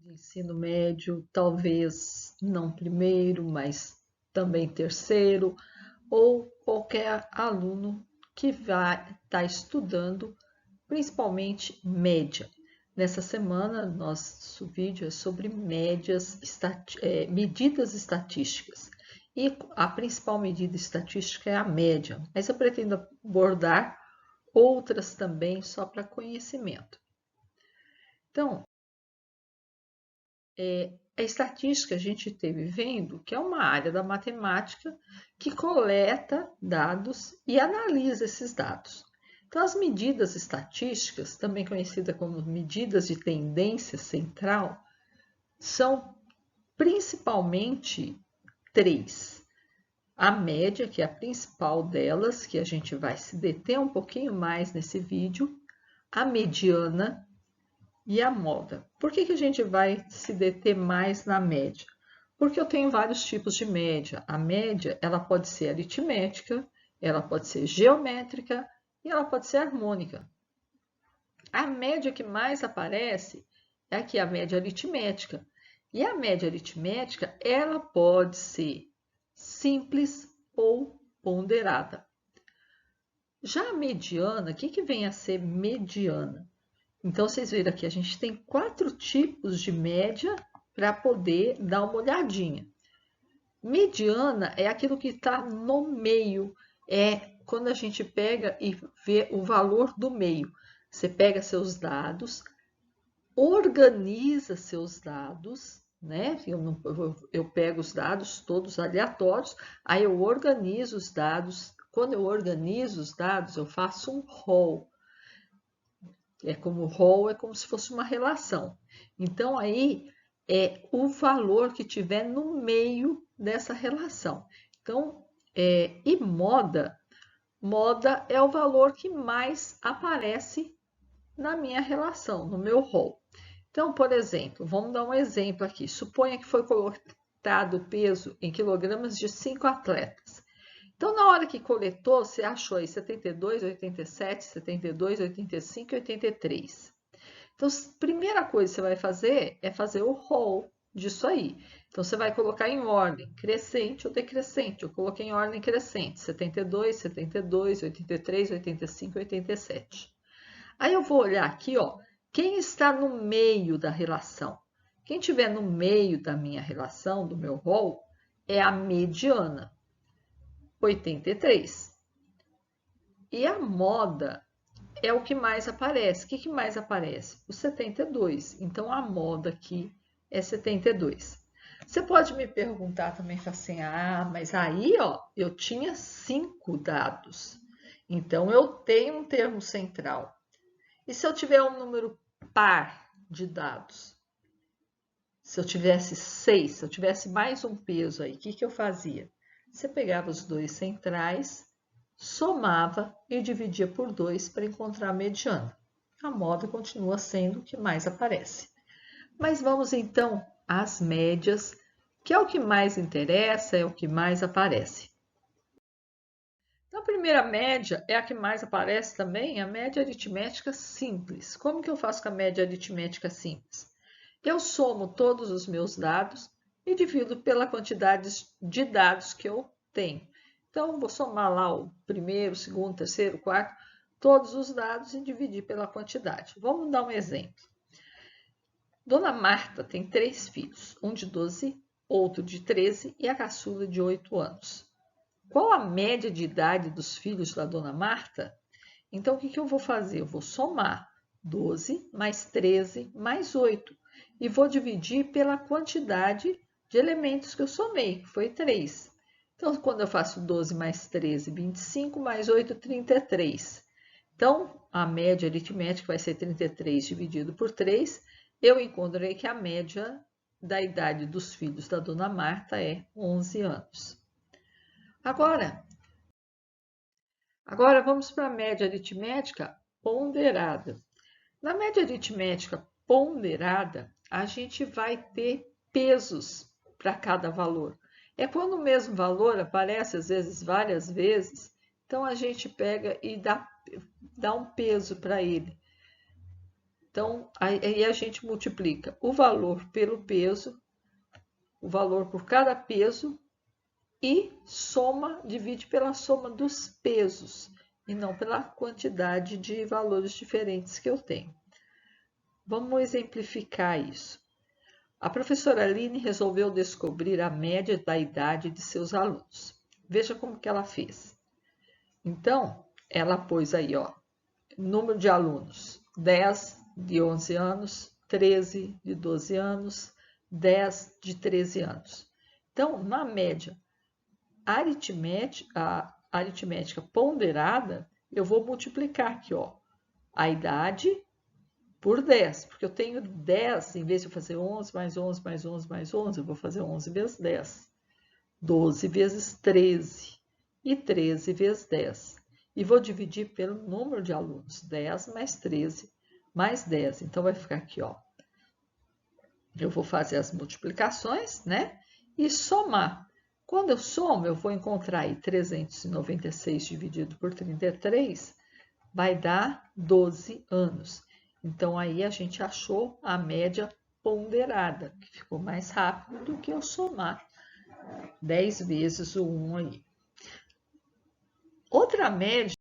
de ensino médio, talvez não primeiro, mas também terceiro, ou qualquer aluno que vai estar estudando, principalmente média. Nessa semana, nosso vídeo é sobre medidas estatísticas. E a principal medida estatística é a média, mas eu pretendo abordar outras também só para conhecimento. Então, a estatística a gente teve vendo que é uma área da matemática que coleta dados e analisa esses dados. Então, as medidas estatísticas, também conhecidas como medidas de tendência central, são principalmente três. A média, que é a principal delas, que a gente vai se deter um pouquinho mais nesse vídeo, a mediana e a moda. Por que a gente vai se deter mais na média? Porque eu tenho vários tipos de média. A média, ela pode ser aritmética, ela pode ser geométrica e ela pode ser harmônica. A média que mais aparece é aqui a média aritmética. E a média aritmética, ela pode ser simples ou ponderada. Já a mediana, o que vem a ser mediana? Então, vocês viram aqui, a gente tem 4 tipos de média para poder dar uma olhadinha. Mediana é aquilo que está no meio, é quando a gente pega e vê o valor do meio. Você pega seus dados, organiza seus dados, né? Eu pego os dados todos aleatórios, aí eu organizo os dados. Quando eu organizo os dados, eu faço um rol. Rol é como se fosse uma relação. Então, aí é o valor que tiver no meio dessa relação. Então, e moda é o valor que mais aparece na minha relação, no meu rol. Então, por exemplo, vamos dar um exemplo aqui. Suponha que foi colocado o peso em quilogramas de 5 atletas. Então, na hora que coletou, você achou aí 72, 87, 72, 85 e 83. Então, a primeira coisa que você vai fazer é fazer o rol disso aí. Então, você vai colocar em ordem crescente ou decrescente. Eu coloquei em ordem crescente, 72, 72, 83, 85 e 87. Aí eu vou olhar aqui, ó, quem está no meio da relação. Quem estiver no meio da minha relação, do meu rol, é a mediana. 83. E a moda é o que mais aparece. O que mais aparece? O 72. Então, a moda aqui é 72. Você pode me perguntar também, assim, mas aí, ó, eu tinha 5 dados. Então, eu tenho um termo central. E se eu tiver um número par de dados? Se eu tivesse 6, se eu tivesse mais um peso aí, o que eu fazia? Você pegava os dois centrais, somava e dividia por 2 para encontrar a mediana. A moda continua sendo o que mais aparece. Mas vamos então às médias, que é o que mais interessa, é o que mais aparece. Então, a primeira média é a que mais aparece também, a média aritmética simples. Como que eu faço com a média aritmética simples? Eu somo todos os meus dados e divido pela quantidade de dados que eu tenho. Então, vou somar lá o primeiro, segundo, terceiro, quarto, todos os dados e dividir pela quantidade. Vamos dar um exemplo. Dona Marta tem 3 filhos, um de 12, outro de 13 e a caçula de 8 anos. Qual a média de idade dos filhos da Dona Marta? Então, o que eu vou fazer? Eu vou somar 12 mais 13 mais 8 e vou dividir pela quantidade de elementos que eu somei, que foi 3. Então, quando eu faço 12 mais 13, 25, mais 8, 33. Então, a média aritmética vai ser 33 dividido por 3. Eu encontrei que a média da idade dos filhos da Dona Marta é 11 anos. Agora vamos para a média aritmética ponderada. Na média aritmética ponderada, a gente vai ter pesos para cada valor. É quando o mesmo valor aparece, às vezes, várias vezes, então a gente pega e dá um peso para ele. Então, aí a gente multiplica o valor pelo peso, o valor por cada peso, e divide pela soma dos pesos, e não pela quantidade de valores diferentes que eu tenho. Vamos exemplificar isso. A professora Aline resolveu descobrir a média da idade de seus alunos. Veja como que ela fez. Então, ela pôs aí, ó, número de alunos: 10 de 11 anos, 13 de 12 anos, 10 de 13 anos. Então, na média a aritmética ponderada, eu vou multiplicar aqui, ó, a idade por 10, porque eu tenho 10, em vez de eu fazer 11 mais 11 mais 11 mais 11, eu vou fazer 11 vezes 10, 12 vezes 13 e 13 vezes 10. E vou dividir pelo número de alunos, 10 mais 13 mais 10. Então, vai ficar aqui, ó. Eu vou fazer as multiplicações, né? E somar. Quando eu somo, eu vou encontrar aí 396 dividido por 33, vai dar 12 anos. Então, aí a gente achou a média ponderada, que ficou mais rápido do que eu somar 10 vezes o 1 aí. Outra média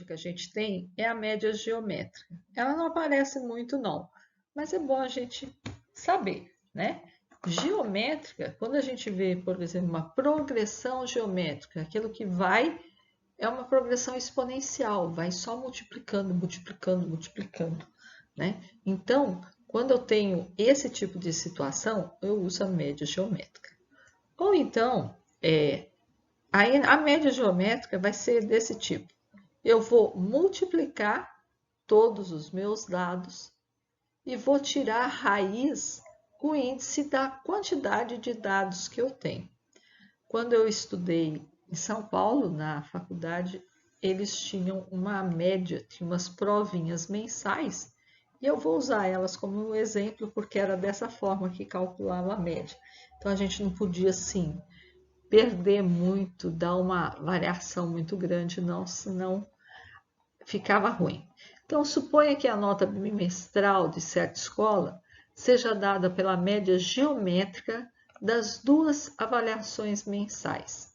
que a gente tem é a média geométrica. Ela não aparece muito, não, mas é bom a gente saber, né? Geométrica, quando a gente vê, por exemplo, uma progressão geométrica, aquilo que vai é uma progressão exponencial, vai só multiplicando, multiplicando, multiplicando, né? Então, quando eu tenho esse tipo de situação, eu uso a média geométrica. Ou então, aí a média geométrica vai ser desse tipo. Eu vou multiplicar todos os meus dados e vou tirar a raiz, o índice da quantidade de dados que eu tenho. Quando eu estudei em São Paulo, na faculdade, eles tinham uma média, tinham umas provinhas mensais, e eu vou usar elas como um exemplo, porque era dessa forma que calculava a média. Então, a gente não podia, assim, perder muito, dar uma variação muito grande, não, senão ficava ruim. Então, suponha que a nota bimestral de certa escola seja dada pela média geométrica das duas avaliações mensais.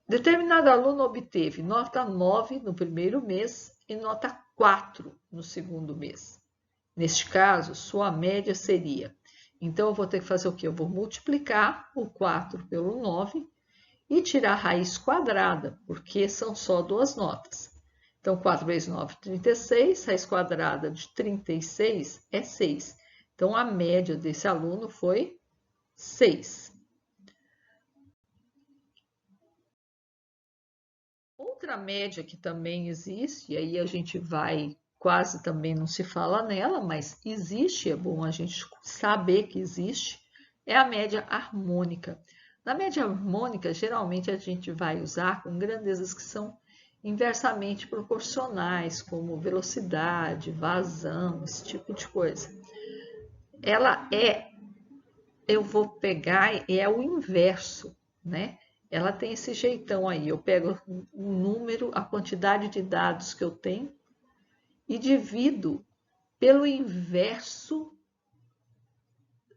Determinado aluno obteve nota 9 no primeiro mês e nota 4 no segundo mês. Neste caso, sua média seria... Então, eu vou ter que fazer o quê? Eu vou multiplicar o 4 pelo 9 e tirar a raiz quadrada, porque são só duas notas. Então, 4 vezes 9, 36. Raiz quadrada de 36 é 6. Então, a média desse aluno foi 6. Outra média que também existe, e aí a gente vai, quase também não se fala nela, mas existe, é bom a gente saber que existe, é a média harmônica. Na média harmônica, geralmente a gente vai usar com grandezas que são inversamente proporcionais, como velocidade, vazão, esse tipo de coisa. Ela eu vou pegar, é o inverso, né? Ela tem esse jeitão aí, eu pego o número, a quantidade de dados que eu tenho e divido pelo inverso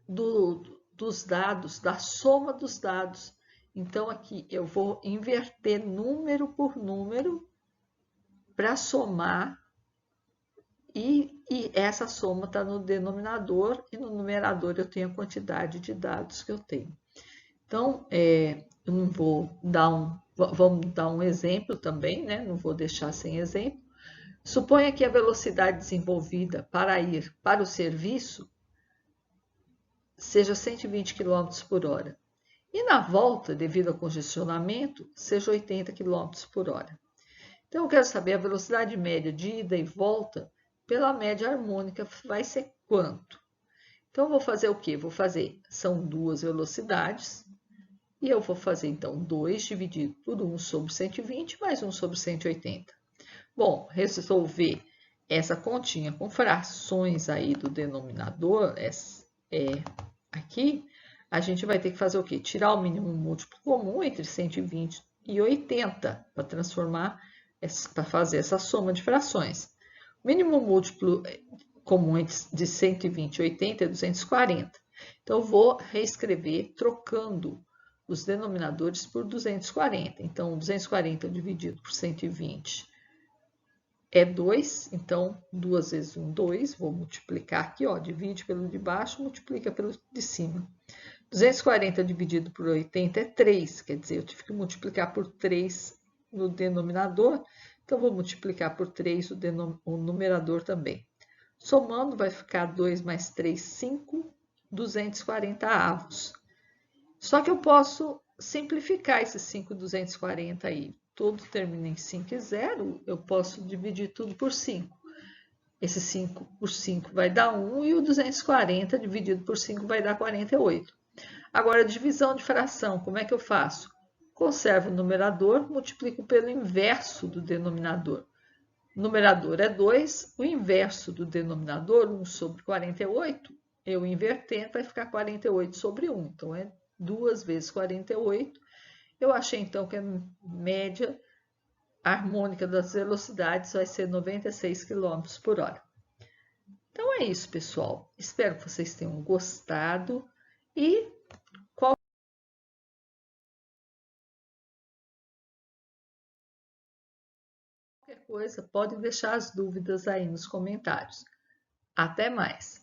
dos dados, da soma dos dados. Então, aqui eu vou inverter número por número para somar e essa soma está no denominador e no numerador eu tenho a quantidade de dados que eu tenho. Então, eu não vou dar vamos dar um exemplo também, né? Não vou deixar sem exemplo. Suponha que a velocidade desenvolvida para ir para o serviço seja 120 km por hora. E na volta, devido ao congestionamento, seja 80 km por hora. Então, eu quero saber a velocidade média de ida e volta pela média harmônica vai ser quanto? Então, eu vou fazer o quê? São duas velocidades, e eu vou fazer, então, 2 dividido por 1 sobre 120 mais 1 sobre 180. Bom, resolver essa continha com frações aí do denominador, aqui, a gente vai ter que fazer o quê? Tirar o mínimo múltiplo comum entre 120 e 80 para transformar, para fazer essa soma de frações. Mínimo múltiplo comum de 120 e 80 é 240. Então, eu vou reescrever trocando os denominadores por 240. Então, 240 dividido por 120 é 2. Então, 2 vezes 1, 2. Vou multiplicar aqui, ó, divide pelo de baixo, multiplica pelo de cima. 240 dividido por 80 é 3. Quer dizer, eu tive que multiplicar por 3 no denominador. Então, vou multiplicar por 3 o numerador também. Somando, vai ficar 2 mais 3, 5, 240 avos. Só que eu posso simplificar esses 5, 240 aí. Tudo termina em 5 e 0, eu posso dividir tudo por 5. Esse 5 por 5 vai dar 1 e o 240 dividido por 5 vai dar 48. Agora, divisão de fração, como é que eu faço? Conservo o numerador, multiplico pelo inverso do denominador. O numerador é 2, o inverso do denominador, 1 sobre 48, eu invertendo, vai ficar 48 sobre 1. Então, é 2 vezes 48. Eu achei, então, que a média harmônica das velocidades vai ser 96 km por hora. Então, é isso, pessoal. Espero que vocês tenham gostado e qualquer coisa, pode deixar as dúvidas aí nos comentários. Até mais!